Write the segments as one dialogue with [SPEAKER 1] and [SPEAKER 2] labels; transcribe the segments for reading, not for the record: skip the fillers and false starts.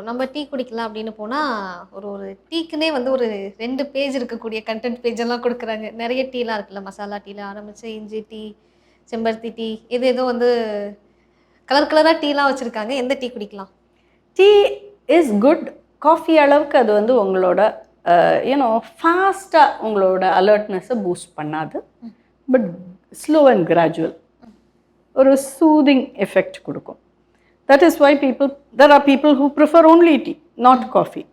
[SPEAKER 1] நம்ம டீ குடிக்கலாம் அப்படின்னு போனால் ஒரு ஒரு டீக்குன்னே வந்து ஒரு 2 பேஜ் இருக்கக்கூடிய கண்டென்ட் பேஜ் எல்லாம் கொடுக்குறாங்க. நிறைய டீலாம் இருக்குல்ல, மசாலா டீல ஆரம்பிச்சு இஞ்சி டீ, செம்பருத்தி டீ, இது ஏதோ வந்து கலர் கலராக டீலாம் வச்சுருக்காங்க. எந்த டீ குடிக்கலாம்?
[SPEAKER 2] Tea is good. காஃபி அளவுக்கு அது வந்து உங்களோட யூனோ ஃபாஸ்ட்டாக உங்களோட அலர்ட்னஸை பூஸ்ட் பண்ணாது. பட் ஸ்லோ அண்ட் கிராஜுவல் ஒரு சூதிங் எஃபெக்ட் கொடுக்கும். That is why there are people who prefer only tea, not coffee.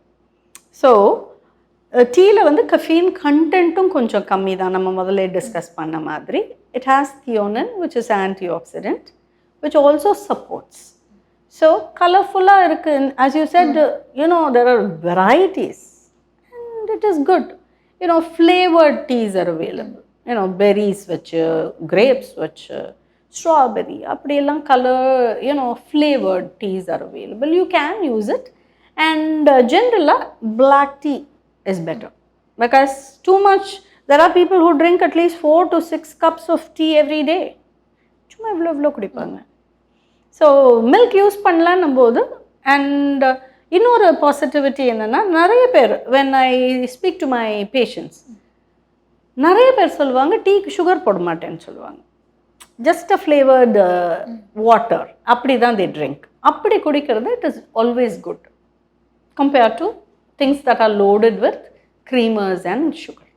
[SPEAKER 2] So, டீயில் வந்து கஃபீன் கண்டென்ட்டும் கொஞ்சம் கம்மி தான். நம்ம முதல்ல டிஸ்கஸ் பண்ண மாதிரி it has theonin, which is antioxidant, which also supports. So, colorful-ஆ இருக்கு. As you said, there are varieties and it is good. Flavored teas are available. Berries வச்சு, grapes வச்சு, strawberry, அப்படியெல்லாம் color, flavored teas are available. You can use it. And generally, black tea is better. Because too much, there are people who drink at least 4 to 6 cups of tea every day. சும்மா இவ்வளோ குடிப்பாங்க. So milk use பண்ணலான்னும் போது and இன்னொரு positivity என்னென்னா, நிறைய பேர் when I speak to my patients, நிறைய பேர் சொல்லுவாங்க டீக்கு சுகர் போட மாட்டேன்னு சொல்லுவாங்க. ஜஸ்ட் அ ஃப்ளேவர்டு வாட்டர் அப்படி தான் தே ட்ரிங்க். அப்படி குடிக்கிறது it is always good compare to things that R loaded with creamers and sugar.